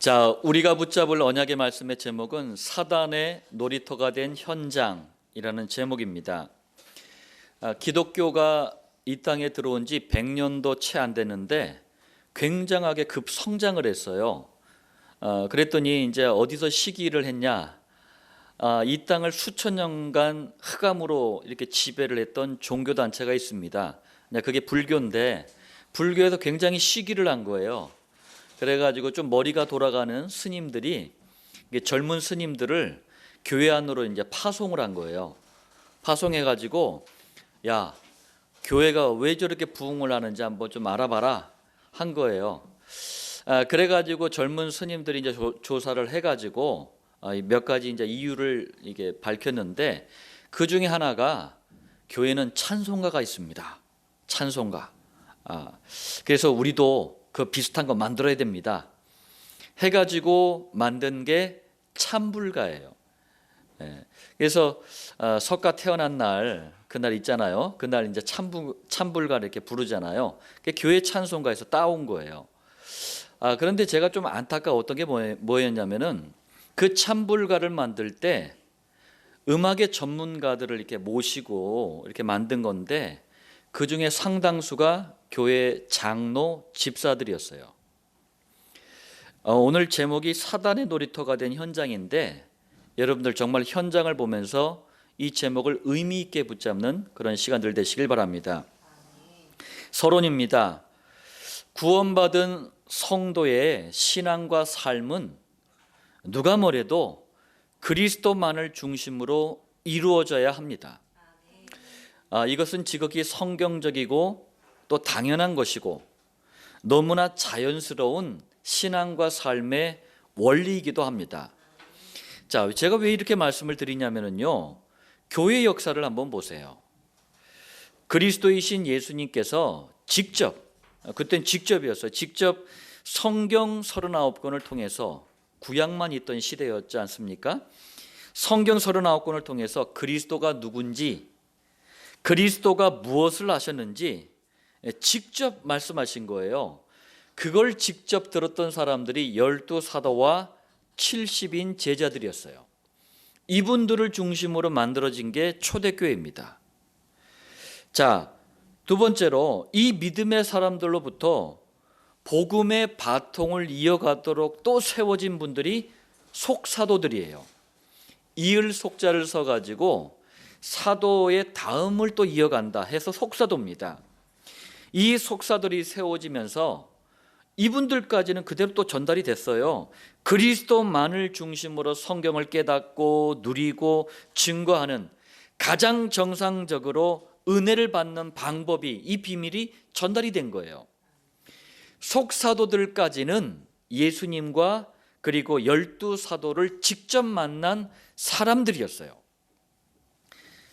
자, 우리가 붙잡을 언약의 말씀의 제목은 사단의 놀이터가 된 현장이라는 제목입니다. 기독교가 이 땅에 들어온 지 100년도 채 안 됐는데 굉장하게 급성장을 했어요. 그랬더니 이제 어디서 시기를 했냐? 이 땅을 수천 년간 흑암으로 이렇게 지배를 했던 종교 단체가 있습니다. 그게 불교인데 불교에서 굉장히 시기를 한 거예요. 그래가지고 좀 머리가 돌아가는 스님들이 젊은 스님들을 교회 안으로 이제 파송을 한 거예요. 파송해가지고 야, 교회가 왜 저렇게 부흥을 하는지 한번 좀 알아봐라 한 거예요. 그래가지고 젊은 스님들이 이제 조사를 해가지고 몇 가지 이제 이유를 이게 밝혔는데 그 중에 하나가 교회는 찬송가가 있습니다. 찬송가. 그래서 우리도 그 비슷한 거 만들어야 됩니다. 해가지고 만든 게 찬불가예요. 그래서 석가 태어난 날 그날 있잖아요. 그날 이제 찬불가 이렇게 부르잖아요. 그게 교회 찬송가에서 따온 거예요. 그런데 제가 좀 안타까웠던 게 뭐였냐면은 그 찬불가를 만들 때 음악의 전문가들을 이렇게 모시고 이렇게 만든 건데 그 중에 상당수가 교회 장로, 집사들이었어요. 오늘 제목이 사단의 놀이터가 된 현장인데 여러분들 정말 현장을 보면서 이 제목을 의미 있게 붙잡는 그런 시간들 되시길 바랍니다. 서론입니다. 구원받은 성도의 신앙과 삶은 누가 뭐래도 그리스도만을 중심으로 이루어져야 합니다. 이것은 지극히 성경적이고 또 당연한 것이고 너무나 자연스러운 신앙과 삶의 원리이기도 합니다. 자, 제가 왜 이렇게 말씀을 드리냐면요, 교회 역사를 한번 보세요. 그리스도이신 예수님께서 직접, 그땐 직접이었어요. 직접 성경 39권을 통해서 구약만 있던 시대였지 않습니까? 성경 39권을 통해서 그리스도가 누군지, 그리스도가 무엇을 하셨는지 직접 말씀하신 거예요. 그걸 직접 들었던 사람들이 12사도와 70인 제자들이었어요. 이분들을 중심으로 만들어진 게 초대교회입니다. 자, 두 번째로 이 믿음의 사람들로부터 복음의 바통을 이어가도록 또 세워진 분들이 속사도들이에요. 이을 속자를 써가지고 사도의 다음을 또 이어간다 해서 속사도입니다. 이 속사들이 세워지면서 이분들까지는 그대로 또 전달이 됐어요. 그리스도만을 중심으로 성경을 깨닫고 누리고 증거하는 가장 정상적으로 은혜를 받는 방법이, 이 비밀이 전달이 된 거예요. 속사도들까지는 예수님과 그리고 12사도를 직접 만난 사람들이었어요.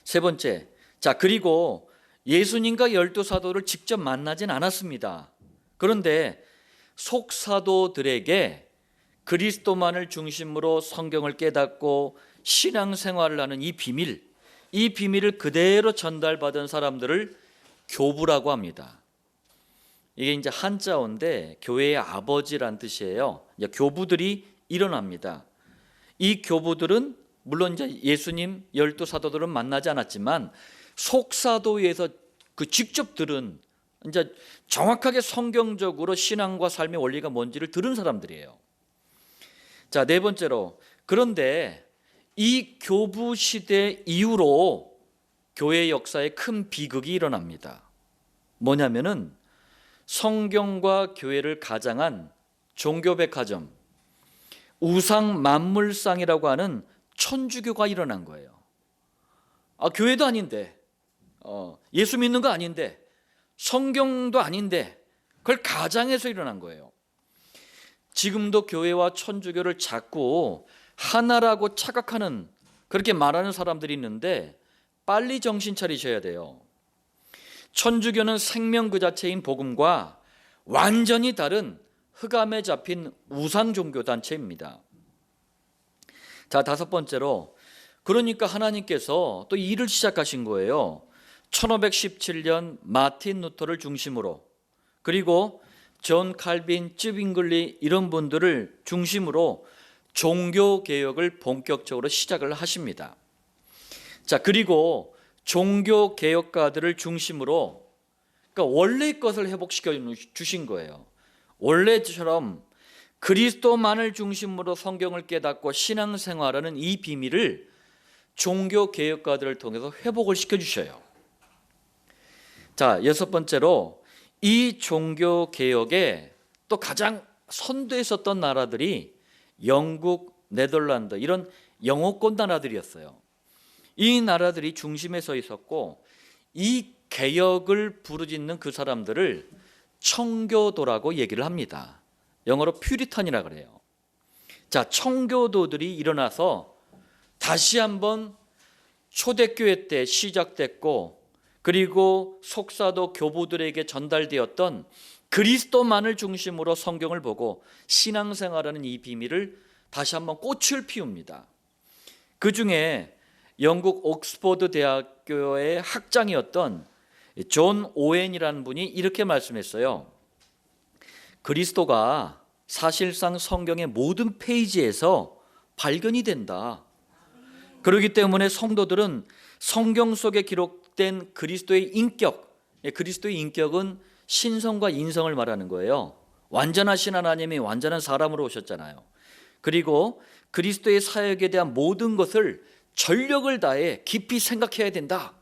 세 번째, 자, 그리고 예수님과 12사도를 직접 만나진 않았습니다. 그런데 속사도들에게 그리스도만을 중심으로 성경을 깨닫고 신앙생활을 하는 이 비밀을 그대로 전달받은 사람들을 교부라고 합니다. 이게 이제 한자어인데 교회의 아버지란 뜻이에요. 이제 교부들이 일어납니다. 이 교부들은 물론 이제 예수님 12사도들은 만나지 않았지만 속사도에서 그 직접 들은, 이제 정확하게 성경적으로 신앙과 삶의 원리가 뭔지를 들은 사람들이에요. 자, 네 번째로, 그런데 이 교부 시대 이후로 교회 역사에 큰 비극이 일어납니다. 뭐냐면은 성경과 교회를 가장한 종교백화점, 우상 만물상이라고 하는 천주교가 일어난 거예요. 교회도 아닌데, 예수 믿는 거 아닌데, 성경도 아닌데 그걸 가장해서 일어난 거예요. 지금도 교회와 천주교를 자꾸 하나라고 착각하는, 그렇게 말하는 사람들이 있는데 빨리 정신 차리셔야 돼요. 천주교는 생명 그 자체인 복음과 완전히 다른 흑암에 잡힌 우상 종교 단체입니다. 자, 다섯 번째로, 그러니까 하나님께서 또 일을 시작하신 거예요. 1517년 마틴 루터를 중심으로, 그리고 존 칼빈, 쯔빙글리 이런 분들을 중심으로 종교 개혁을 본격적으로 시작을 하십니다. 자, 그리고 종교 개혁가들을 중심으로 그러니까 원래 것을 회복시켜 주신 거예요. 원래처럼 그리스도만을 중심으로 성경을 깨닫고 신앙생활하는 이 비밀을 종교 개혁가들을 통해서 회복을 시켜 주셔요. 자, 여섯 번째로 이 종교 개혁에 또 가장 선두에 섰던 나라들이 영국, 네덜란드 이런 영어권 나라들이었어요. 이 나라들이 중심에 서 있었고 이 개혁을 부르짖는 그 사람들을 청교도라고 얘기를 합니다. 영어로 퓨리탄이라 그래요. 자, 청교도들이 일어나서 다시 한번 초대교회 때 시작됐고 그리고 속사도 교부들에게 전달되었던 그리스도만을 중심으로 성경을 보고 신앙생활하는 이 비밀을 다시 한번 꽃을 피웁니다. 그 중에 영국 옥스퍼드 대학교의 학장이었던 존 오웬이라는 분이 이렇게 말씀했어요. 그리스도가 사실상 성경의 모든 페이지에서 발견이 된다. 그렇기 때문에 성도들은 성경 속에 기록된 그리스도의 인격, 그리스도의 인격은 신성과 인성을 말하는 거예요. 완전하신 하나님이 완전한 사람으로 오셨잖아요. 그리고 그리스도의 사역에 대한 모든 것을 전력을 다해 깊이 생각해야 된다.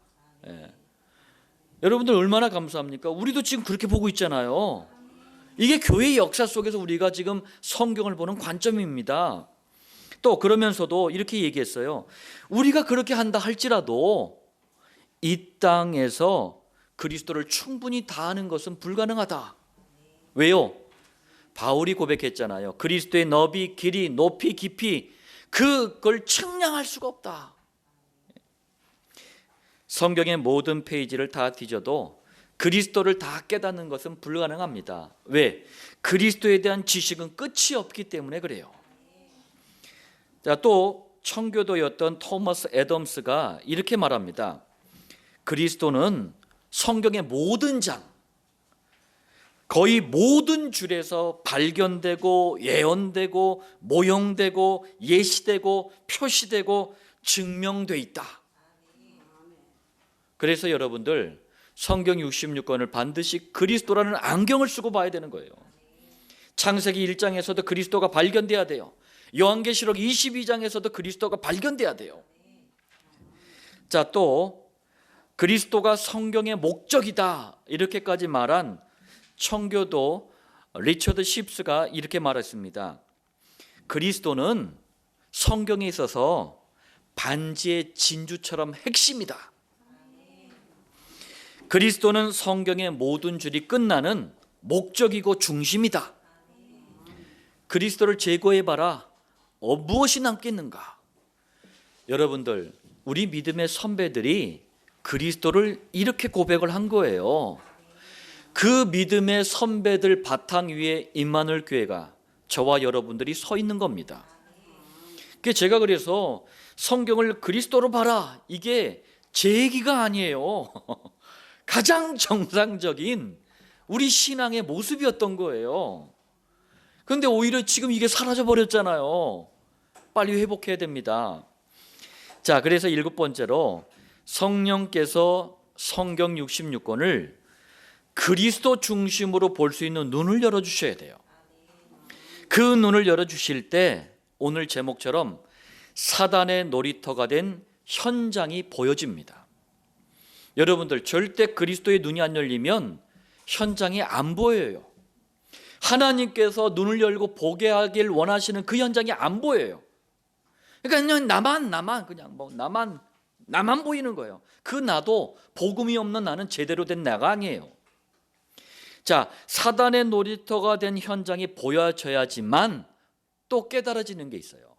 여러분들 얼마나 감사합니까? 우리도 지금 그렇게 보고 있잖아요. 이게 교회의 역사 속에서 우리가 지금 성경을 보는 관점입니다. 또 그러면서도 이렇게 얘기했어요. 우리가 그렇게 한다 할지라도 이 땅에서 그리스도를 충분히 다하는 것은 불가능하다. 왜요? 바울이 고백했잖아요. 그리스도의 너비, 길이, 높이, 깊이 그걸 측량할 수가 없다. 성경의 모든 페이지를 다 뒤져도 그리스도를 다 깨닫는 것은 불가능합니다. 왜? 그리스도에 대한 지식은 끝이 없기 때문에 그래요. 자, 또 청교도였던 토머스 애덤스가 이렇게 말합니다. 그리스도는 성경의 모든 장, 거의 모든 줄에서 발견되고 예언되고 모형되고 예시되고 표시되고 증명돼 있다. 그래서 여러분들 성경 66권을 반드시 그리스도라는 안경을 쓰고 봐야 되는 거예요. 창세기 1장에서도 그리스도가 발견돼야 돼요. 요한계시록 22장에서도 그리스도가 발견돼야 돼요. 자, 또 그리스도가 성경의 목적이다 이렇게까지 말한 청교도 리처드 십스가 이렇게 말했습니다. 그리스도는 성경에 있어서 반지의 진주처럼 핵심이다. 그리스도는 성경의 모든 줄이 끝나는 목적이고 중심이다. 그리스도를 제거해봐라. 무엇이 남겠는가? 여러분들, 우리 믿음의 선배들이 그리스도를 이렇게 고백을 한 거예요. 그 믿음의 선배들 바탕 위에 임마누엘 교회가 저와 여러분들이 서 있는 겁니다. 제가 그래서 성경을 그리스도로 봐라, 이게 제 얘기가 아니에요. 가장 정상적인 우리 신앙의 모습이었던 거예요. 그런데 오히려 지금 이게 사라져 버렸잖아요. 빨리 회복해야 됩니다. 자, 그래서 일곱 번째로 성령께서 성경 66권을 그리스도 중심으로 볼 수 있는 눈을 열어주셔야 돼요. 그 눈을 열어주실 때 오늘 제목처럼 사단의 놀이터가 된 현장이 보여집니다. 여러분들, 절대 그리스도의 눈이 안 열리면 현장이 안 보여요. 하나님께서 눈을 열고 보게 하길 원하시는 그 현장이 안 보여요. 그러니까 그냥 나만 보이는 거예요. 그 나도 복음이 없는 나는 제대로 된 나가 아니에요. 자, 사단의 놀이터가 된 현장이 보여져야지만 또 깨달아지는 게 있어요.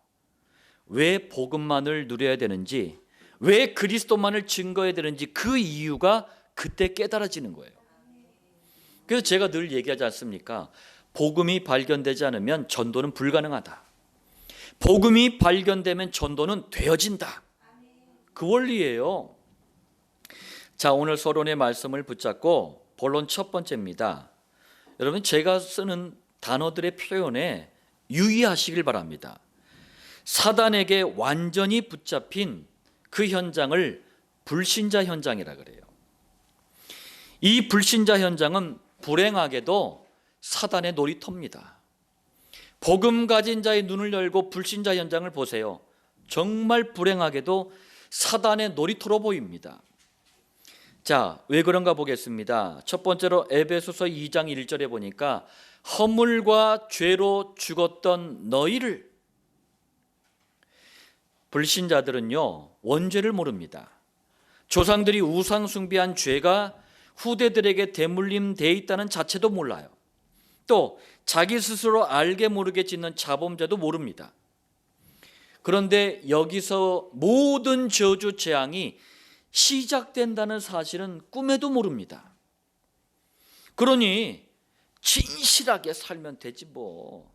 왜 복음만을 누려야 되는지, 왜 그리스도만을 증거해야 되는지 그 이유가 그때 깨달아지는 거예요. 그래서 제가 늘 얘기하지 않습니까? 복음이 발견되지 않으면 전도는 불가능하다. 복음이 발견되면 전도는 되어진다. 그 원리예요. 자, 오늘 서론의 말씀을 붙잡고 본론 첫 번째입니다. 여러분, 제가 쓰는 단어들의 표현에 유의하시길 바랍니다. 사단에게 완전히 붙잡힌 그 현장을 불신자 현장이라 그래요. 이 불신자 현장은 불행하게도 사단의 놀이터입니다. 복음 가진 자의 눈을 열고 불신자 현장을 보세요. 정말 불행하게도 사단의 놀이터로 보입니다. 자, 왜 그런가 보겠습니다. 첫 번째로 에베소서 2장 1절에 보니까 허물과 죄로 죽었던 너희를, 불신자들은요 원죄를 모릅니다. 조상들이 우상 숭배한 죄가 후대들에게 대물림되어 있다는 자체도 몰라요. 또 자기 스스로 알게 모르게 짓는 자범죄도 모릅니다. 그런데 여기서 모든 저주 재앙이 시작된다는 사실은 꿈에도 모릅니다. 그러니 진실하게 살면 되지 뭐,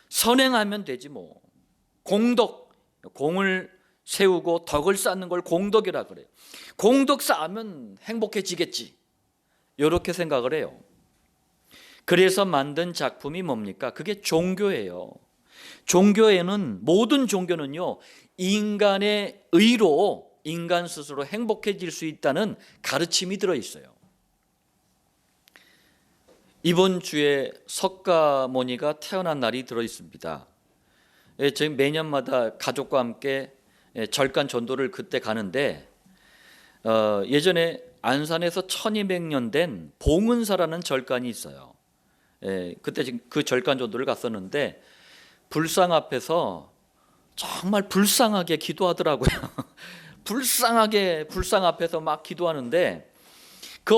선행하면 되지 뭐, 공덕, 공을 세우고 덕을 쌓는 걸 공덕이라 그래요. 공덕 쌓으면 행복해지겠지, 이렇게 생각을 해요. 그래서 만든 작품이 뭡니까? 그게 종교예요. 종교에는, 모든 종교는요 인간의 의로 인간 스스로 행복해질 수 있다는 가르침이 들어있어요. 이번 주에 석가모니가 태어난 날이 들어있습니다. 저희 매년마다 가족과 함께 절간 전도를 그때 가는데, 예전에 안산에서 1200년 된 봉은사라는 절간이 있어요. 그때 지금 그 절간 전도를 갔었는데 불상 앞에서 정말 불쌍하게 기도하더라고요. 불쌍하게 불상 앞에서 막 기도하는데 그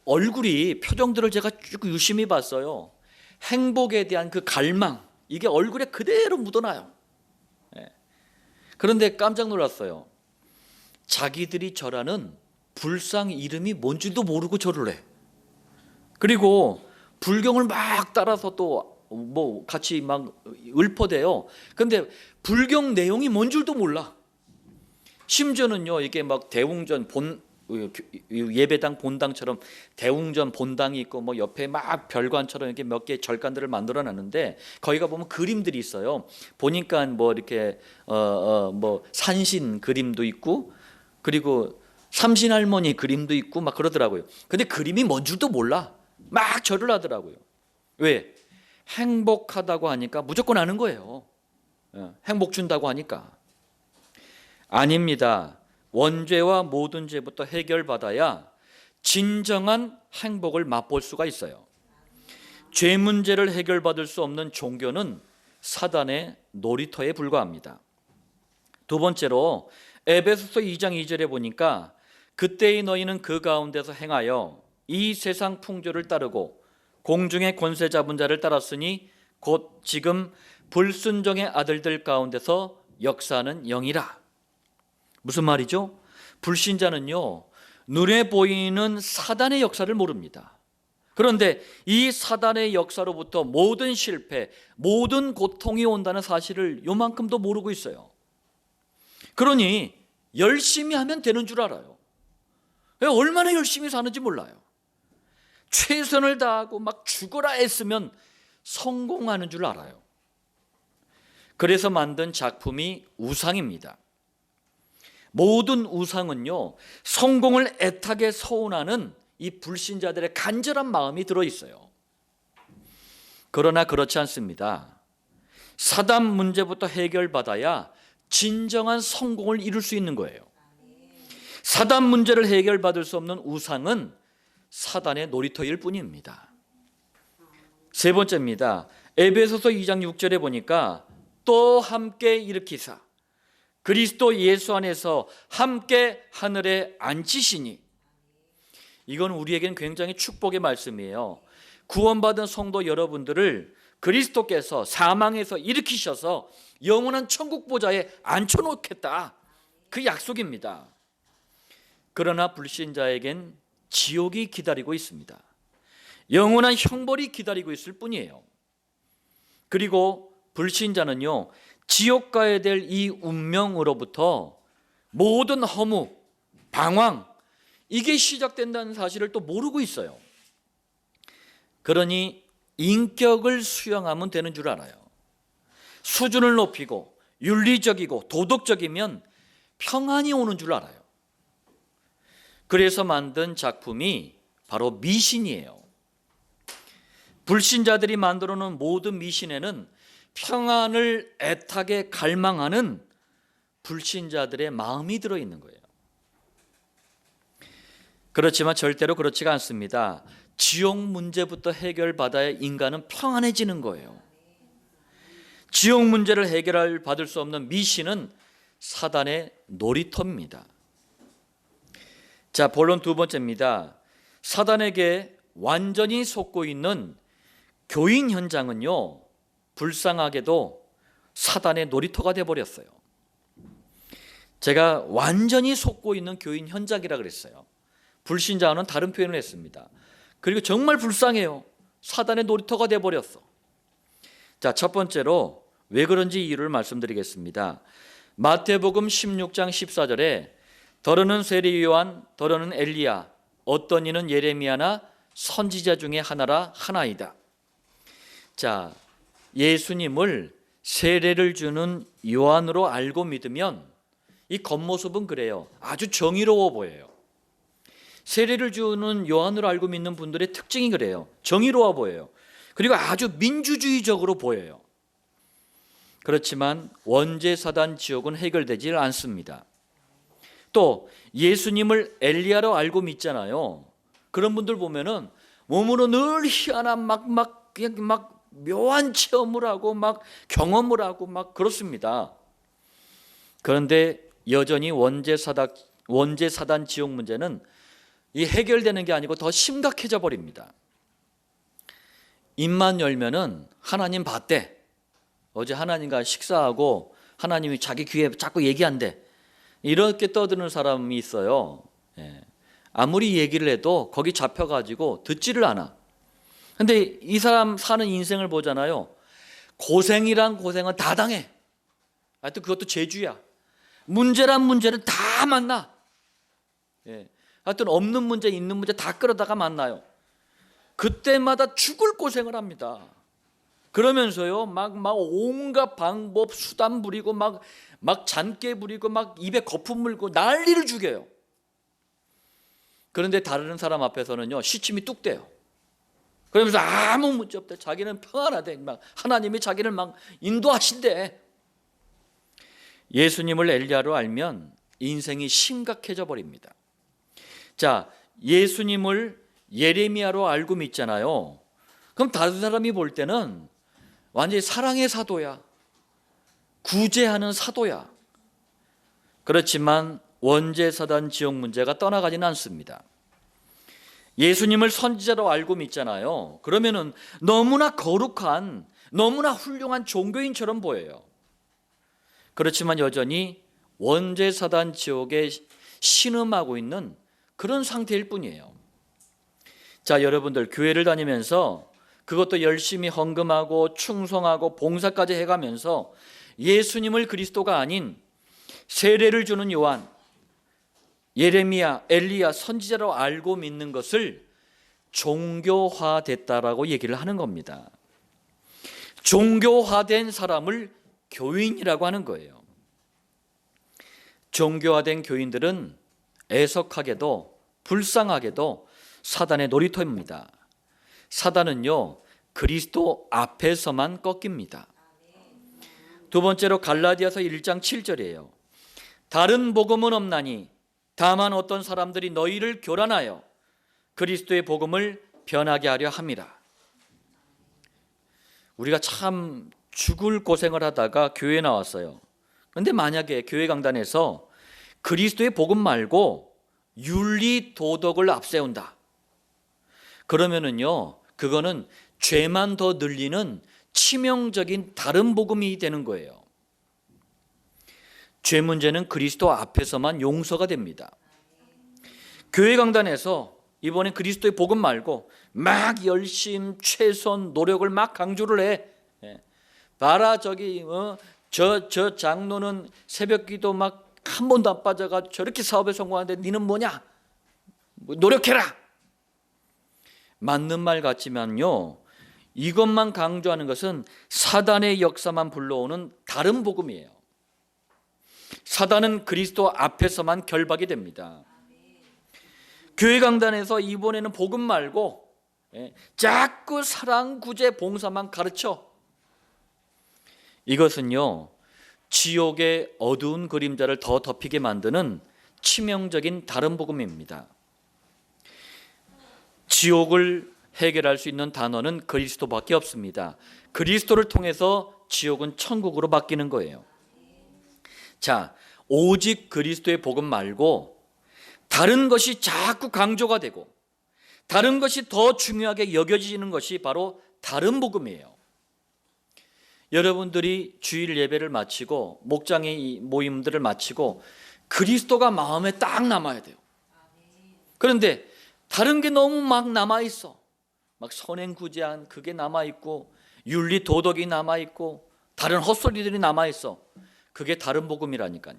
얼굴이, 표정들을 제가 쭉 유심히 봤어요. 행복에 대한 그 갈망, 이게 얼굴에 그대로 묻어나요. 그런데 깜짝 놀랐어요. 자기들이 절하는 불상 이름이 뭔 줄도 모르고 절을 해. 그리고 불경을 막 따라서 또 뭐 같이 막 읊어대요. 근데 불경 내용이 뭔 줄도 몰라. 심지어는요 이게 막 대웅전 예배당 본당처럼 대웅전 본당이 있고 뭐 옆에 막 별관처럼 이렇게 몇 개의 절간들을 만들어 놨는데, 거기가 보면 그림들이 있어요. 보니까 뭐 이렇게 뭐 산신 그림도 있고, 그리고 삼신할머니 그림도 있고 막 그러더라고요. 근데 그림이 뭔 줄도 몰라. 막 절을 하더라고요. 왜? 행복하다고 하니까 무조건 아는 거예요. 행복 준다고 하니까. 아닙니다. 원죄와 모든 죄부터 해결받아야 진정한 행복을 맛볼 수가 있어요. 죄 문제를 해결받을 수 없는 종교는 사단의 놀이터에 불과합니다. 두 번째로 에베소서 2장 2절에 보니까 그때의 너희는 그 가운데서 행하여 이 세상 풍조를 따르고 공중의 권세 잡은 자를 따랐으니 곧 지금 불순종의 아들들 가운데서 역사하는 영이라. 무슨 말이죠? 불신자는요 눈에 보이는 사단의 역사를 모릅니다. 그런데 이 사단의 역사로부터 모든 실패, 모든 고통이 온다는 사실을 요만큼도 모르고 있어요. 그러니 열심히 하면 되는 줄 알아요. 얼마나 열심히 사는지 몰라요. 최선을 다하고 막 죽어라 애쓰면 성공하는 줄 알아요. 그래서 만든 작품이 우상입니다. 모든 우상은요 성공을 애타게 소원하는 이 불신자들의 간절한 마음이 들어있어요. 그러나 그렇지 않습니다. 사단 문제부터 해결받아야 진정한 성공을 이룰 수 있는 거예요. 사단 문제를 해결받을 수 없는 우상은 사단의 놀이터일 뿐입니다. 세 번째입니다. 에베소서 2장 6절에 보니까 또 함께 일으키사 그리스도 예수 안에서 함께 하늘에 앉히시니, 이건 우리에겐 굉장히 축복의 말씀이에요. 구원받은 성도 여러분들을 그리스도께서 사망에서 일으키셔서 영원한 천국 보좌에 앉혀놓겠다, 그 약속입니다. 그러나 불신자에겐 지옥이 기다리고 있습니다. 영원한 형벌이 기다리고 있을 뿐이에요. 그리고 불신자는요 지옥 가야 될 이 운명으로부터 모든 허무, 방황, 이게 시작된다는 사실을 또 모르고 있어요. 그러니 인격을 수용하면 되는 줄 알아요. 수준을 높이고 윤리적이고 도덕적이면 평안이 오는 줄 알아요. 그래서 만든 작품이 바로 미신이에요. 불신자들이 만들어 놓은 모든 미신에는 평안을 애타게 갈망하는 불신자들의 마음이 들어있는 거예요. 그렇지만 절대로 그렇지가 않습니다. 지옥 문제부터 해결받아야 인간은 평안해지는 거예요. 지옥 문제를 받을 수 없는 미신은 사단의 놀이터입니다. 자, 본론 두 번째입니다. 사단에게 완전히 속고 있는 교인 현장은요, 불쌍하게도 사단의 놀이터가 되어버렸어요. 제가 완전히 속고 있는 교인 현장이라 그랬어요. 불신자는 다른 표현을 했습니다. 그리고 정말 불쌍해요. 사단의 놀이터가 되어버렸어. 자, 첫 번째로 왜 그런지 이유를 말씀드리겠습니다. 마태복음 16장 14절에 더러는 세리 요한, 더러는 엘리야, 어떤 이는 예레미야나 선지자 중에 하나이다. 자, 예수님을 세례를 주는 요한으로 알고 믿으면 이 겉모습은 그래요. 아주 정의로워 보여요. 세례를 주는 요한으로 알고 믿는 분들의 특징이 그래요. 정의로워 보여요. 그리고 아주 민주주의적으로 보여요. 그렇지만 원죄 사단 지옥은 해결되지 않습니다. 또 예수님을 엘리야로 알고 믿잖아요. 그런 분들 보면은 몸으로 늘 희한한 막 묘한 체험을 하고 막 경험을 하고 막 그렇습니다. 그런데 여전히 원죄 사단 지옥 문제는 이 해결되는 게 아니고 더 심각해져 버립니다. 입만 열면은 하나님 봤대. 어제 하나님과 식사하고 하나님이 자기 귀에 자꾸 얘기한대. 이렇게 떠드는 사람이 있어요. 아무리 얘기를 해도 거기 잡혀가지고 듣지를 않아. 근데 이 사람 사는 인생을 보잖아요. 고생이란 고생은 다 당해. 하여튼 그것도 재주야. 문제란 문제는 다 만나. 하여튼 없는 문제 있는 문제 다 끌어다가 만나요. 그때마다 죽을 고생을 합니다. 그러면서요 막 온갖 방법 수단 부리고 막 잔깨 부리고 막 입에 거품 물고 난리를 죽여요. 그런데 다른 사람 앞에서는요 시침이 뚝 떼요. 그러면서 아무 문제 없대. 자기는 평안하대. 막 하나님이 자기를 막 인도하신대. 예수님을 엘리야로 알면 인생이 심각해져 버립니다. 자, 예수님을 예레미야로 알고 믿잖아요. 그럼 다른 사람이 볼 때는 완전히 사랑의 사도야. 구제하는 사도야. 그렇지만 원죄 사단 지옥 문제가 떠나가지는 않습니다. 예수님을 선지자로 알고 믿잖아요. 그러면은 너무나 거룩한, 너무나 훌륭한 종교인처럼 보여요. 그렇지만 여전히 원죄 사단 지옥에 신음하고 있는 그런 상태일 뿐이에요. 자, 여러분들 교회를 다니면서 그것도 열심히 헌금하고 충성하고 봉사까지 해가면서 예수님을 그리스도가 아닌 세례를 주는 요한, 예레미야, 엘리야, 선지자로 알고 믿는 것을 종교화됐다라고 얘기를 하는 겁니다. 종교화된 사람을 교인이라고 하는 거예요. 종교화된 교인들은 애석하게도 불쌍하게도 사단의 놀이터입니다. 사단은요 그리스도 앞에서만 꺾입니다. 두 번째로 갈라디아서 1장 7절이에요. 다른 복음은 없나니 다만 어떤 사람들이 너희를 교란하여 그리스도의 복음을 변하게 하려 함이라. 우리가 참 죽을 고생을 하다가 교회에 나왔어요. 그런데 만약에 교회 강단에서 그리스도의 복음 말고 윤리 도덕을 앞세운다. 그러면은요, 그거는 죄만 더 늘리는 치명적인 다른 복음이 되는 거예요. 죄 문제는 그리스도 앞에서만 용서가 됩니다. 교회 강단에서 이번에 그리스도의 복음 말고 막 열심, 최선, 노력을 막 강조를 해. 봐라 저 장로는 새벽기도 막 한 번도 안 빠져가 저렇게 사업에 성공하는데 니는 뭐냐? 노력해라. 맞는 말 같지만요, 이것만 강조하는 것은 사단의 역사만 불러오는 다른 복음이에요. 사단은 그리스도 앞에서만 결박이 됩니다. 교회 강단에서 이번에는 복음 말고 자꾸 사랑, 구제, 봉사만 가르쳐. 이것은요, 지옥의 어두운 그림자를 더 덮이게 만드는 치명적인 다른 복음입니다. 지옥을 해결할 수 있는 단어는 그리스도밖에 없습니다. 그리스도를 통해서 지옥은 천국으로 바뀌는 거예요. 자, 오직 그리스도의 복음 말고 다른 것이 자꾸 강조가 되고 다른 것이 더 중요하게 여겨지는 것이 바로 다른 복음이에요. 여러분들이 주일 예배를 마치고 목장의 모임들을 마치고 그리스도가 마음에 딱 남아야 돼요. 그런데 다른 게 너무 막 남아있어. 막 선행구제한 그게 남아있고 윤리 도덕이 남아있고 다른 헛소리들이 남아있어. 그게 다른 복음이라니까요.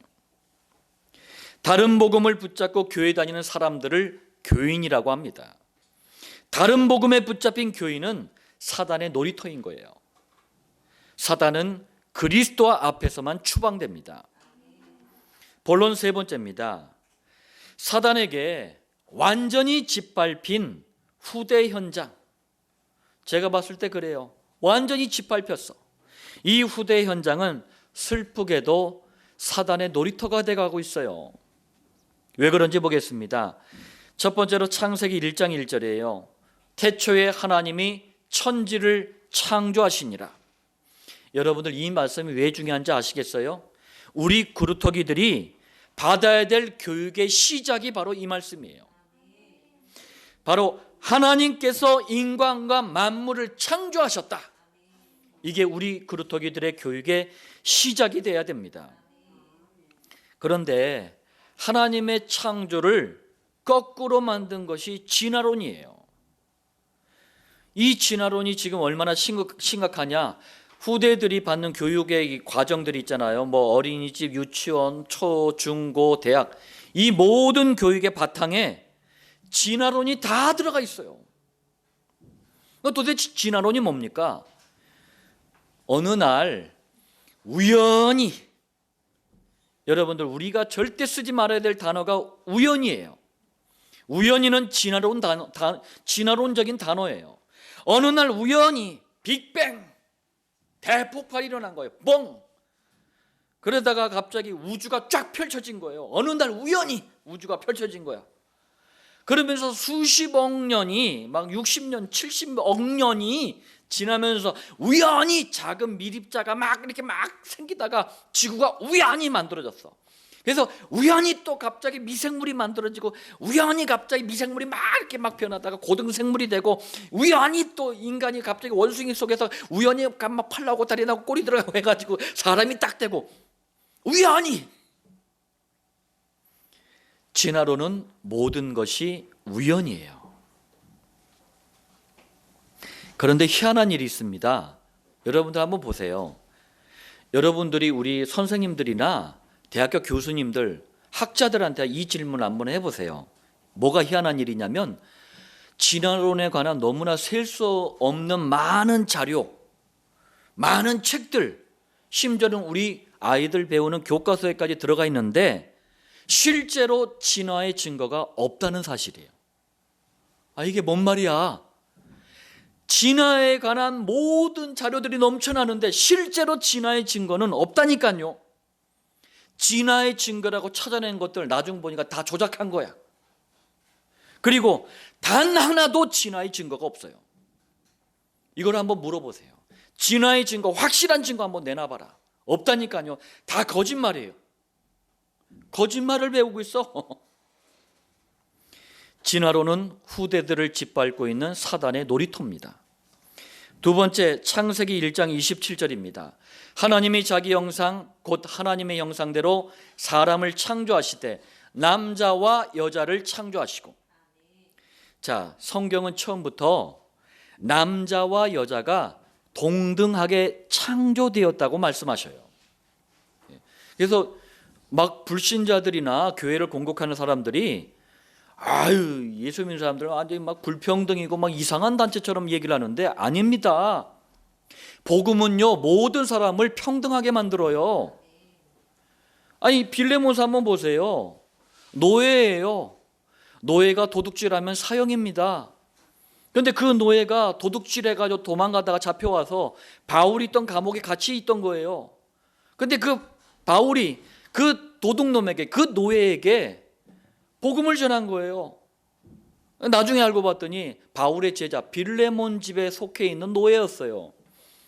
다른 복음을 붙잡고 교회 다니는 사람들을 교인이라고 합니다. 다른 복음에 붙잡힌 교인은 사단의 놀이터인 거예요. 사단은 그리스도와 앞에서만 추방됩니다. 본론 세 번째입니다. 사단에게 완전히 짓밟힌 후대 현장. 제가 봤을 때 그래요. 완전히 짓밟혔어. 이 후대 현장은 슬프게도 사단의 놀이터가 돼가고 있어요. 왜 그런지 보겠습니다. 첫 번째로 창세기 1장 1절이에요. 태초에 하나님이 천지를 창조하시니라. 여러분들 이 말씀이 왜 중요한지 아시겠어요? 우리 그루터기들이 받아야 될 교육의 시작이 바로 이 말씀이에요. 바로 하나님께서 인간과 만물을 창조하셨다. 이게 우리 그루터기들의 교육의 시작이 돼야 됩니다. 그런데 하나님의 창조를 거꾸로 만든 것이 진화론이에요. 이 진화론이 지금 얼마나 심각하냐. 후대들이 받는 교육의 과정들이 있잖아요. 뭐 어린이집, 유치원, 초, 중, 고, 대학, 이 모든 교육의 바탕에 진화론이 다 들어가 있어요. 도대체 진화론이 뭡니까? 어느 날 우연히, 여러분들 우리가 절대 쓰지 말아야 될 단어가 우연이에요. 우연히는 진화론적인 단어예요. 어느 날 우연히 빅뱅, 대폭발이 일어난 거예요. 뻥! 그러다가 갑자기 우주가 쫙 펼쳐진 거예요. 어느 날 우연히 우주가 펼쳐진 거야. 그러면서 수십억 년이, 막 60년, 70억 년이 지나면서 우연히 작은 미립자가 막 이렇게 막 생기다가 지구가 우연히 만들어졌어. 그래서 우연히 또 갑자기 미생물이 만들어지고 우연히 갑자기 미생물이 막 이렇게 막 변하다가 고등생물이 되고 우연히 또 인간이 갑자기 원숭이 속에서 우연히 막 팔 나고 다리 나고 꼬리 들어가고 해가지고 사람이 딱 되고 우연히. 진화론은 모든 것이 우연이에요. 그런데 희한한 일이 있습니다. 여러분들 한번 보세요. 여러분들이 우리 선생님들이나 대학교 교수님들, 학자들한테 이 질문을 한번 해보세요. 뭐가 희한한 일이냐면 진화론에 관한 너무나 셀 수 없는 많은 자료, 많은 책들, 심지어는 우리 아이들 배우는 교과서에까지 들어가 있는데 실제로 진화의 증거가 없다는 사실이에요. 이게 뭔 말이야? 진화에 관한 모든 자료들이 넘쳐나는데 실제로 진화의 증거는 없다니까요. 진화의 증거라고 찾아낸 것들 나중 보니까 다 조작한 거야. 그리고 단 하나도 진화의 증거가 없어요. 이걸 한번 물어보세요. 진화의 증거, 확실한 증거 한번 내놔봐라. 없다니까요. 다 거짓말이에요. 거짓말을 배우고 있어. 진화론은 후대들을 짓밟고 있는 사단의 놀이터입니다. 두 번째, 창세기 1장 27절입니다. 하나님이 자기 형상 곧 하나님의 형상대로 사람을 창조하시되 남자와 여자를 창조하시고. 자, 성경은 처음부터 남자와 여자가 동등하게 창조되었다고 말씀하셔요. 그래서 막 불신자들이나 교회를 공격하는 사람들이 아유, 예수 믿는 사람들은 완전히 막 불평등이고 막 이상한 단체처럼 얘기를 하는데 아닙니다. 복음은요, 모든 사람을 평등하게 만들어요. 아니, 빌레몬서 한번 보세요. 노예예요. 노예가 도둑질하면 사형입니다. 그런데 그 노예가 도둑질해가지고 도망가다가 잡혀와서 바울이 있던 감옥에 같이 있던 거예요. 그런데 그 바울이 그 도둑놈에게, 그 노예에게 복음을 전한 거예요. 나중에 알고 봤더니 바울의 제자 빌레몬 집에 속해 있는 노예였어요.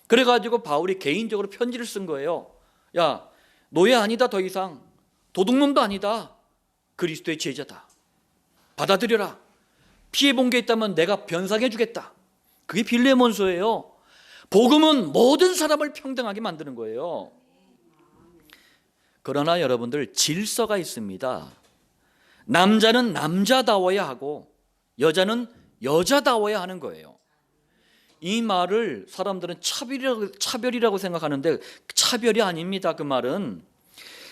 그래가지고 바울이 개인적으로 편지를 쓴 거예요. 야, 노예 아니다. 더 이상 도둑놈도 아니다. 그리스도의 제자다. 받아들여라. 피해본 게 있다면 내가 변상해 주겠다. 그게 빌레몬서예요. 복음은 모든 사람을 평등하게 만드는 거예요. 그러나 여러분들, 질서가 있습니다. 남자는 남자다워야 하고 여자는 여자다워야 하는 거예요. 이 말을 사람들은 차별이라고 생각하는데 차별이 아닙니다. 그 말은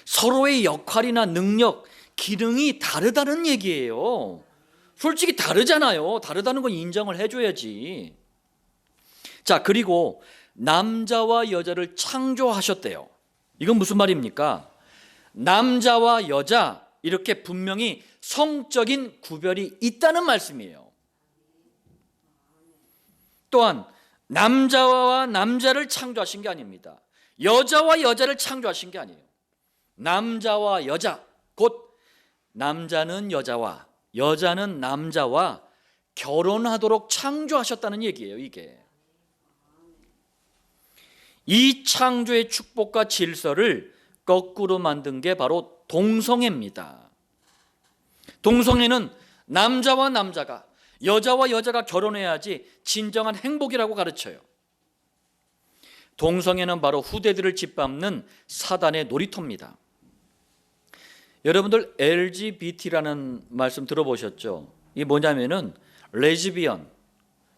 서로의 역할이나 능력, 기능이 다르다는 얘기예요. 솔직히 다르잖아요. 다르다는 건 인정을 해줘야지. 자, 그리고 남자와 여자를 창조하셨대요. 이건 무슨 말입니까? 남자와 여자, 이렇게 분명히 성적인 구별이 있다는 말씀이에요. 또한 남자와 남자를 창조하신 게 아닙니다. 여자와 여자를 창조하신 게 아니에요. 남자와 여자, 곧 남자는 여자와 여자는 남자와 결혼하도록 창조하셨다는 얘기예요. 이게 이 창조의 축복과 질서를 거꾸로 만든 게 바로 동성애입니다. 동성애는 남자와 남자가, 여자와 여자가 결혼해야지 진정한 행복이라고 가르쳐요. 동성애는 바로 후대들을 짓밟는 사단의 놀이터입니다. 여러분들 LGBT라는 말씀 들어보셨죠? 이게 뭐냐면은 레즈비언,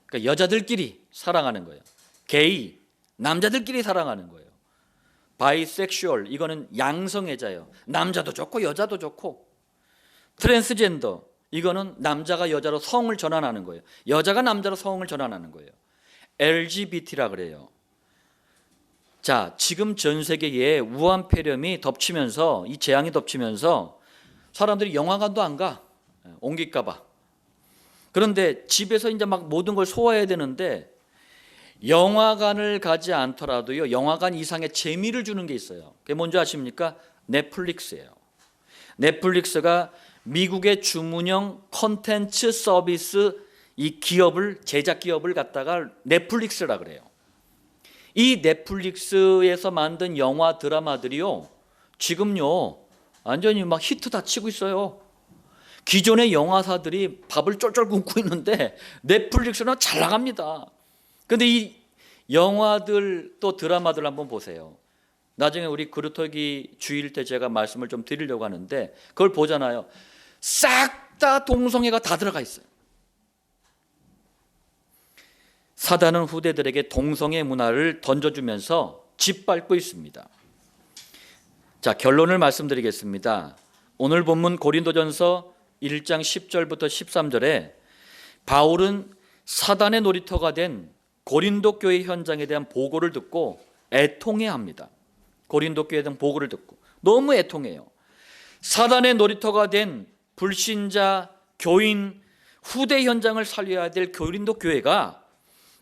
그러니까 여자들끼리 사랑하는 거예요. 게이, 남자들끼리 사랑하는 거예요. 바이섹슈얼, 이거는 양성애자예요. 남자도 좋고 여자도 좋고. 트랜스젠더, 이거는 남자가 여자로 성을 전환하는 거예요. 여자가 남자로 성을 전환하는 거예요. LGBT라 그래요. 자, 지금 전 세계에 우한 폐렴이 덮치면서, 이 재앙이 덮치면서 사람들이 영화관도 안 가. 옮길까 봐. 그런데 집에서 이제 막 모든 걸 소화해야 되는데 영화관을 가지 않더라도요, 영화관 이상의 재미를 주는 게 있어요. 그게 뭔지 아십니까? 넷플릭스예요. 넷플릭스가 미국의 주문형 콘텐츠 서비스 이 기업을, 제작 기업을 갖다가 넷플릭스라 그래요. 이 넷플릭스에서 만든 영화 드라마들이요, 지금요 완전히 막 히트 다 치고 있어요. 기존의 영화사들이 밥을 쫄쫄 굶고 있는데 넷플릭스는 잘 나갑니다. 근데 이 영화들 또 드라마들 한번 보세요. 나중에 우리 그루터기 주일 때 제가 말씀을 좀 드리려고 하는데 그걸 보잖아요. 싹 다 동성애가 다 들어가 있어요. 사단은 후대들에게 동성애 문화를 던져주면서 짓밟고 있습니다. 자, 결론을 말씀드리겠습니다. 오늘 본문 고린도전서 1장 10절부터 13절에 바울은 사단의 놀이터가 된 고린도 교회 현장에 대한 보고를 듣고 애통해합니다. 고린도 교회에 대한 보고를 듣고 너무 애통해요. 사단의 놀이터가 된 불신자, 교인, 후대 현장을 살려야 될 고린도 교회가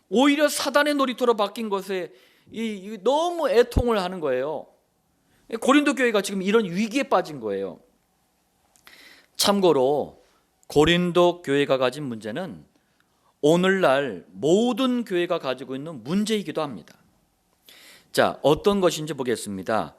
오히려 사단의 놀이터로 바뀐 것에 너무 애통을 하는 거예요. 고린도 교회가 지금 이런 위기에 빠진 거예요. 참고로 고린도 교회가 가진 문제는 오늘날 모든 교회가 가지고 있는 문제이기도 합니다. 자, 어떤 것인지 보겠습니다.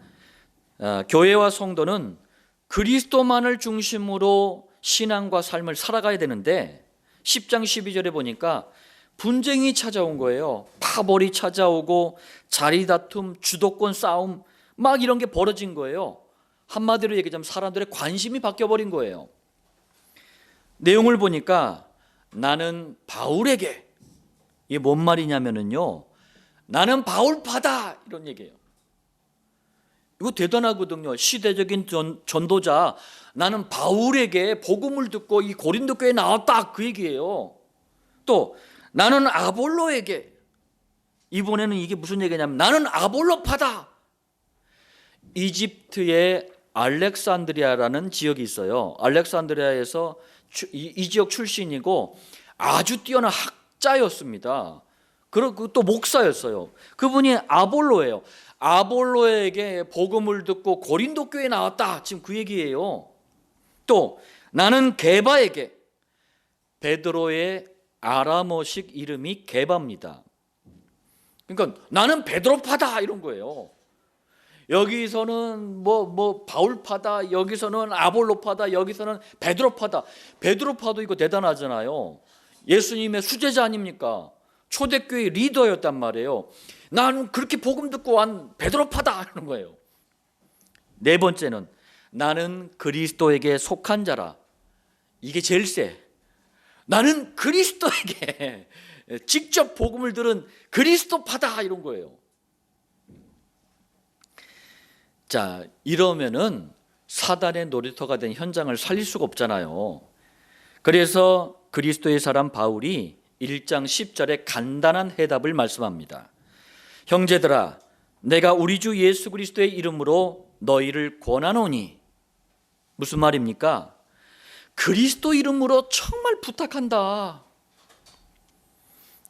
교회와 성도는 그리스도만을 중심으로 신앙과 삶을 살아가야 되는데 10장 12절에 보니까 분쟁이 찾아온 거예요. 파벌이 찾아오고 자리 다툼, 주도권 싸움 막 이런 게 벌어진 거예요. 한마디로 얘기하자면 사람들의 관심이 바뀌어버린 거예요. 내용을 보니까 나는 바울에게, 이게 뭔 말이냐면요, 나는 바울파다 이런 얘기예요. 이거 대단하거든요. 시대적인 전도자, 나는 바울에게 복음을 듣고 이 고린도 교회에 나왔다, 그 얘기예요. 또 나는 아볼로에게, 이번에는 이게 무슨 얘기냐면 나는 아볼로파다. 이집트의 알렉산드리아라는 지역이 있어요. 알렉산드리아에서 이 지역 출신이고 아주 뛰어난 학자였습니다. 그리고 또 목사였어요. 그분이 아볼로예요. 아볼로에게 복음을 듣고 고린도 교회에 나왔다, 지금 그 얘기예요. 또 나는 게바에게, 베드로의 아람어식 이름이 게바입니다. 그러니까 나는 베드로파다, 이런 거예요. 여기서는 바울파다, 여기서는 아볼로파다, 여기서는 베드로파다. 베드로파도 이거 대단하잖아요. 예수님의 수제자 아닙니까? 초대교회 리더였단 말이에요. 나는 그렇게 복음 듣고 완 베드로파다, 이런 거예요. 네 번째는 나는 그리스도에게 속한 자라. 이게 제일 세. 나는 그리스도에게 직접 복음을 들은 그리스도파다, 이런 거예요. 자, 이러면은 사단의 놀이터가 된 현장을 살릴 수가 없잖아요. 그래서 그리스도의 사람 바울이 1장 10절에 간단한 해답을 말씀합니다. 형제들아, 내가 우리 주 예수 그리스도의 이름으로 너희를 권하노니. 무슨 말입니까? 그리스도 이름으로 정말 부탁한다.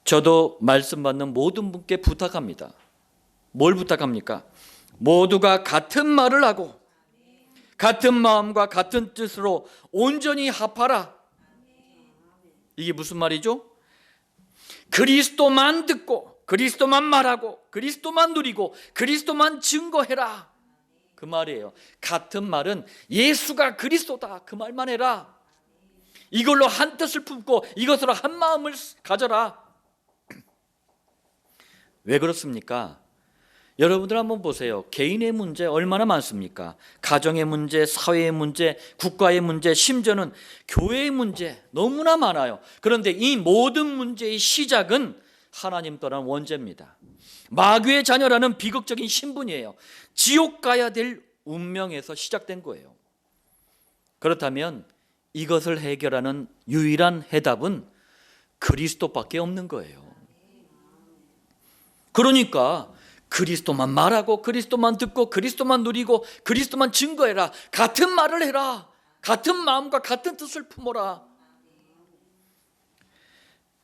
저도 말씀 받는 모든 분께 부탁합니다. 뭘 부탁합니까? 모두가 같은 말을 하고 같은 마음과 같은 뜻으로 온전히 합하라. 이게 무슨 말이죠? 그리스도만 듣고 그리스도만 말하고 그리스도만 누리고 그리스도만 증거해라, 그 말이에요. 같은 말은 예수가 그리스도다, 그 말만 해라. 이걸로 한 뜻을 품고 이것으로 한 마음을 가져라. 왜 그렇습니까? 여러분들 한번 보세요. 개인의 문제 얼마나 많습니까? 가정의 문제, 사회의 문제, 국가의 문제, 심지어는 교회의 문제 너무나 많아요. 그런데 이 모든 문제의 시작은 하나님 떠난 원죄입니다. 마귀의 자녀라는 비극적인 신분이에요. 지옥 가야 될 운명에서 시작된 거예요. 그렇다면 이것을 해결하는 유일한 해답은 그리스도밖에 없는 거예요. 그러니까 그리스도만 말하고 그리스도만 듣고 그리스도만 누리고 그리스도만 증거해라. 같은 말을 해라. 같은 마음과 같은 뜻을 품어라.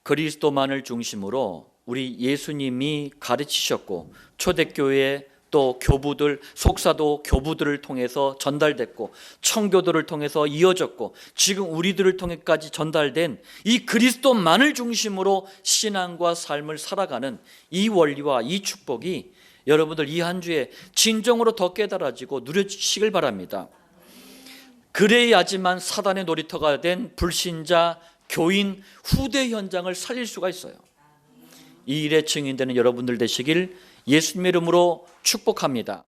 그리스도만을 중심으로 우리 예수님이 가르치셨고 초대교회 또 교부들, 속사도 교부들을 통해서 전달됐고 청교도를 통해서 이어졌고 지금 우리들을 통해까지 전달된 이 그리스도만을 중심으로 신앙과 삶을 살아가는 이 원리와 이 축복이 여러분들 이 한 주에 진정으로 더 깨달아지고 누려지시길 바랍니다. 그래야지만 사단의 놀이터가 된 불신자, 교인, 후대 현장을 살릴 수가 있어요. 이 일에 증인되는 여러분들 되시길 예수님의 이름으로 축복합니다.